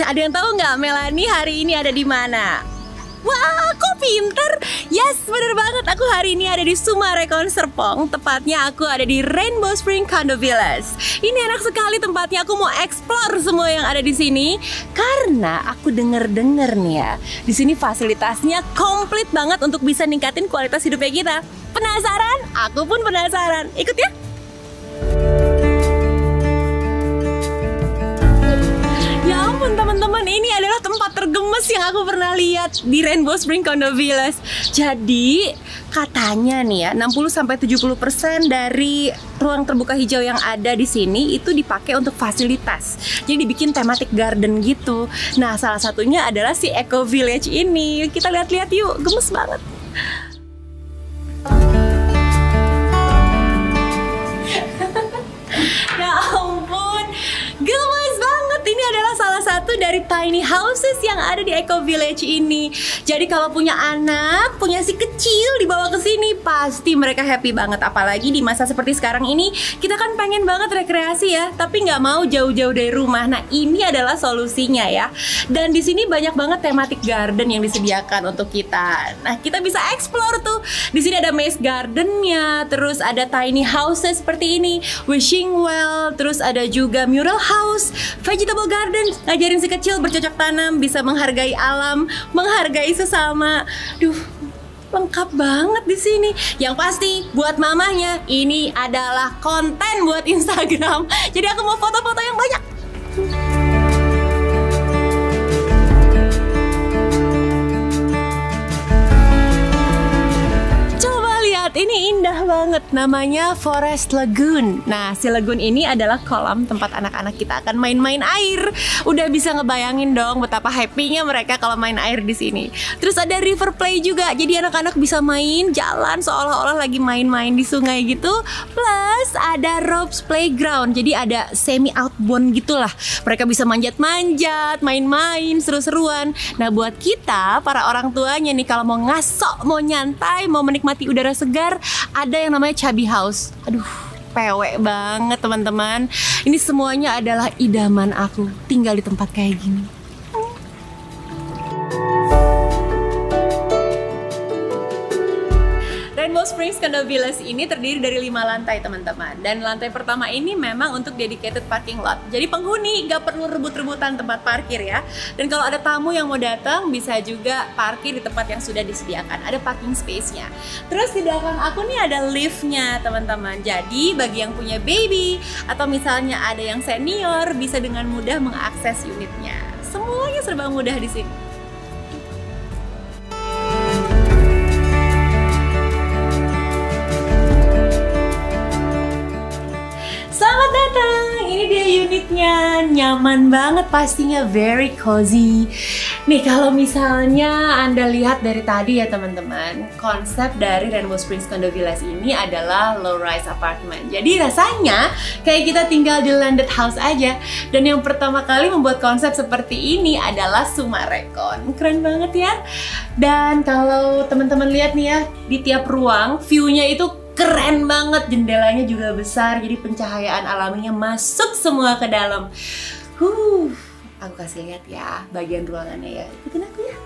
ada yang tahu nggak Melanie hari ini ada di mana? Wah, kok pinter? Yes, bener banget. Aku hari ini ada di Sumarekon Serpong. Tepatnya aku ada di Rainbow Spring Condo Villas. Ini enak sekali tempatnya. Aku mau explore semua yang ada di sini karena aku denger nih ya, di sini fasilitasnya komplit banget untuk bisa ningkatin kualitas hidupnya kita. Penasaran? Aku pun penasaran. Ikut ya. Ya ampun teman-teman, ini adalah tempat tergemes yang aku pernah lihat di Rainbow Spring Condo Villas. Jadi katanya nih ya, 60-70% dari ruang terbuka hijau yang ada di sini itu dipakai untuk fasilitas. Jadi dibikin thematic garden gitu. Nah, salah satunya adalah si Eco Village ini. Kita lihat-lihat yuk, gemes banget. Ya ampun, gemes banget. Ini adalah salah satu dari tiny houses yang ada di Eco Village ini. Jadi kalau punya anak, punya si kecil dibawa ke sini, pasti mereka happy banget. Apalagi di masa seperti sekarang ini, kita kan pengen banget rekreasi ya, tapi nggak mau jauh-jauh dari rumah. Nah, ini adalah solusinya ya. Dan di sini banyak banget thematic garden yang disediakan untuk kita. Nah, kita bisa explore tuh. Di sini ada maze gardennya, terus ada tiny houses seperti ini, wishing well, terus ada juga mural house, vegetable garden, ngajarin si kecil bercocok tanam, bisa menghargai alam, menghargai sesama. Duh, lengkap banget di sini. Yang pasti buat mamahnya ini adalah konten buat Instagram. Jadi aku mau foto-foto yang banyak. Ini indah banget, namanya Forest Lagoon. Nah, si lagoon ini adalah kolam tempat anak-anak kita akan main-main air. Udah bisa ngebayangin dong betapa happy-nya mereka kalau main air di sini. Terus ada river play juga, jadi anak-anak bisa main jalan seolah-olah lagi main-main di sungai gitu. Plus ada ropes playground, jadi ada semi outbound gitulah. Mereka bisa manjat-manjat, main-main, seru-seruan. Nah, buat kita para orang tuanya nih, kalau mau ngasok, mau nyantai, mau menikmati udara segar, ada yang namanya Chubby House. Aduh, pewek banget teman-teman. Ini semuanya adalah idaman aku, tinggal di tempat kayak gini. Rainbow Springs Condo Villas ini terdiri dari 5 lantai teman-teman. Dan lantai pertama ini memang untuk dedicated parking lot. Jadi penghuni nggak perlu rebut-rebutan tempat parkir ya. Dan kalau ada tamu yang mau datang, bisa juga parkir di tempat yang sudah disediakan. Ada parking space-nya. Terus di belakang aku nih ada lift-nya teman-teman. Jadi bagi yang punya baby atau misalnya ada yang senior, bisa dengan mudah mengakses unitnya. Semuanya serba mudah di sini. Selamat datang, ini dia unitnya, nyaman banget pastinya, very cozy. Nih kalau misalnya Anda lihat dari tadi ya teman-teman, konsep dari Rainbow Springs Condo Villas ini adalah low rise apartment. Jadi rasanya kayak kita tinggal di landed house aja. Dan yang pertama kali membuat konsep seperti ini adalah Sumarekon. Keren banget ya. Dan kalau teman-teman lihat nih ya, di tiap ruang view-nya itu keren banget, jendelanya juga besar, jadi pencahayaan alaminya masuk semua ke dalam. Aku kasih lihat ya bagian ruangannya ya. Ikutin aku ya.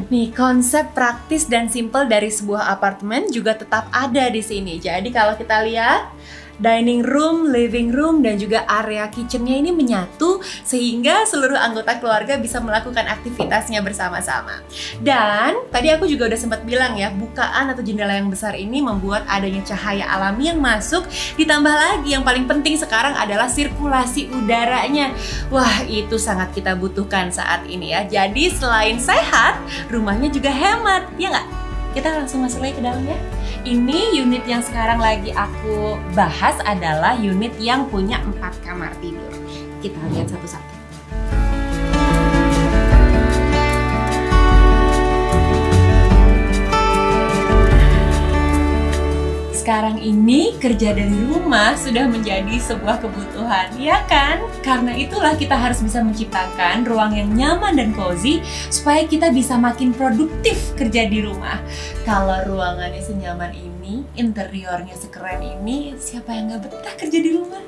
Nih, konsep praktis dan simple dari sebuah apartemen juga tetap ada di sini. Jadi kalau kita lihat, dining room, living room, dan juga area kitchennya ini menyatu sehingga seluruh anggota keluarga bisa melakukan aktivitasnya bersama-sama. Dan tadi aku juga udah sempat bilang ya, bukaan atau jendela yang besar ini membuat adanya cahaya alami yang masuk. Ditambah lagi yang paling penting sekarang adalah sirkulasi udaranya. Wah, itu sangat kita butuhkan saat ini ya. Jadi selain sehat, rumahnya juga hemat, ya nggak? Kita langsung masuk lagi ke dalam ya. Ini unit yang sekarang lagi aku bahas adalah unit yang punya 4 kamar tidur. Kita lihat satu-satu. sekarang ini kerja dari rumah sudah menjadi sebuah kebutuhan, ya kan? Karena itulah kita harus bisa menciptakan ruang yang nyaman dan cozy supaya kita bisa makin produktif kerja di rumah. Kalau ruangannya senyaman ini, interiornya sekeren ini, siapa yang nggak betah kerja di rumah?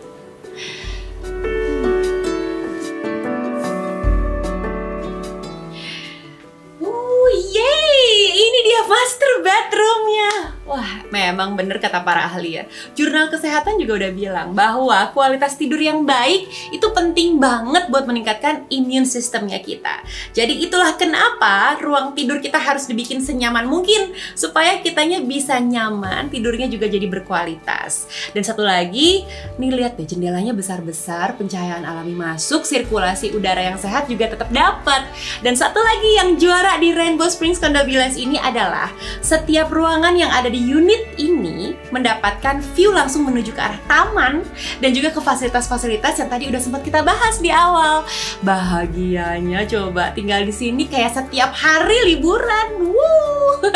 Yeay! Ini dia master bedroomnya. Wah, memang bener kata para ahli ya. Jurnal Kesehatan juga udah bilang bahwa kualitas tidur yang baik itu penting banget buat meningkatkan imun sistemnya kita. Jadi itulah kenapa ruang tidur kita harus dibikin senyaman mungkin supaya kitanya bisa nyaman, tidurnya juga jadi berkualitas. Dan satu lagi, nih lihat deh jendelanya besar-besar, pencahayaan alami masuk, sirkulasi udara yang sehat juga tetap dapat. Dan satu lagi yang juara di Rainbow Springs Condo Villas ini adalah setiap ruangan yang ada di unit ini mendapatkan view langsung menuju ke arah taman dan juga ke fasilitas-fasilitas yang tadi udah sempat kita bahas di awal. Bahagianya coba tinggal di sini kayak setiap hari liburan. Wuh.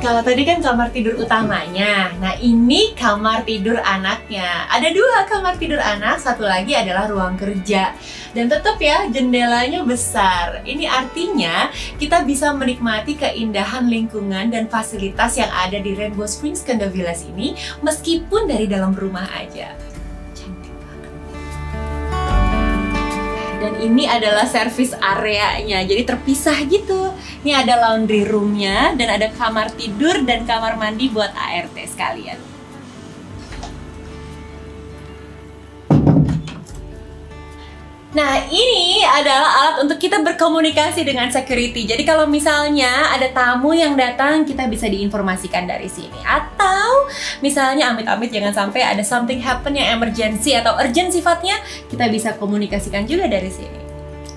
Kalau tadi kan kamar tidur utamanya, nah ini kamar tidur anaknya. Ada dua kamar tidur anak, satu lagi adalah ruang kerja. Dan tetap ya, jendelanya besar. Ini artinya kita bisa menikmati keindahan lingkungan dan fasilitas yang ada di Rainbow Springs Condo Villas ini meskipun dari dalam rumah aja. Cantik banget. Dan ini adalah service areanya, jadi terpisah gitu. Ini ada laundry roomnya dan ada kamar tidur dan kamar mandi buat ART sekalian. Nah, ini adalah alat untuk kita berkomunikasi dengan security. Jadi kalau misalnya ada tamu yang datang, kita bisa diinformasikan dari sini. Atau misalnya amit-amit jangan sampai ada something happen yang emergency atau urgent sifatnya, kita bisa komunikasikan juga dari sini.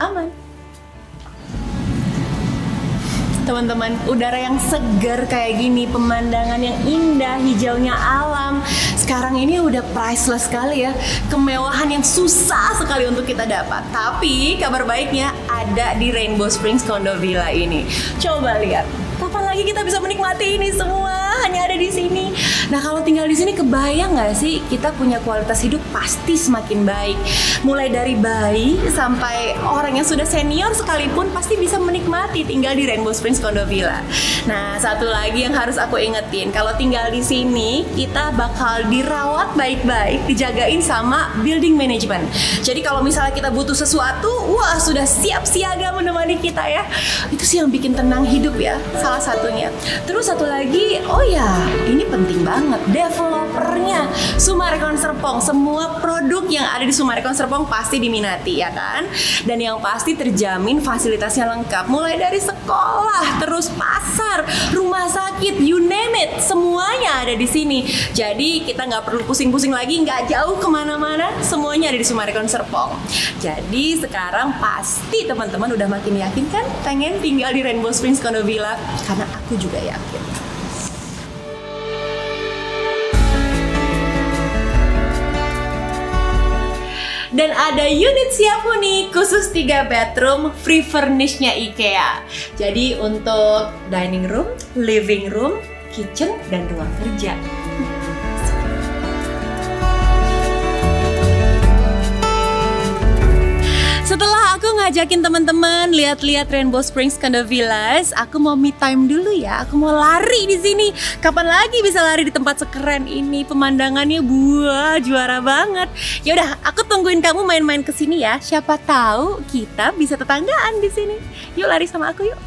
Aman. Teman-teman, udara yang segar kayak gini, pemandangan yang indah, hijaunya alam. Sekarang ini udah priceless sekali ya. Kemewahan yang susah sekali untuk kita dapat. Tapi kabar baiknya ada di Rainbow Springs Condo Villa ini. Coba lihat. Kapan lagi kita bisa menikmati ini semua? Hanya ada di sini. Nah, kalau tinggal di sini kebayang nggak sih kita punya kualitas hidup pasti semakin baik. Mulai dari bayi sampai orang yang sudah senior sekalipun pasti bisa menikmati tinggal di Rainbow Springs Condo Villa. Nah, satu lagi yang harus aku ingetin, kalau tinggal di sini kita bakal dirawat baik-baik, dijagain sama building management. Jadi kalau misalnya kita butuh sesuatu, wah sudah siap siaga menemani kita ya. Itu sih yang bikin tenang hidup ya. Salah satunya. Terus satu lagi, oh ya, ini penting banget. Developernya Summarecon Serpong. Semua produk yang ada di Summarecon Serpong pasti diminati ya kan? Dan yang pasti terjamin fasilitasnya lengkap. Mulai dari sekolah, terus pasar, rumah sakit, you name it, semuanya ada di sini. Jadi kita nggak perlu pusing-pusing lagi, nggak jauh kemana-mana. Semuanya ada di Summarecon Serpong. Jadi sekarang pasti teman-teman udah makin yakin kan pengen tinggal di Rainbow Springs Condo Villa. Karena aku juga yakin. Dan ada unit siap huni khusus 3 bedroom free furnish-nya IKEA. Jadi untuk dining room, living room, kitchen, dan ruang kerja. Setelah aku ngajakin teman-teman lihat-lihat Rainbow Springs Condo Villas, aku mau me time dulu ya. Aku mau lari di sini. Kapan lagi bisa lari di tempat sekeren ini? Pemandangannya buah, juara banget. Ya udah, aku tungguin kamu main-main ke sini ya. Siapa tahu kita bisa tetanggaan di sini. Yuk lari sama aku yuk.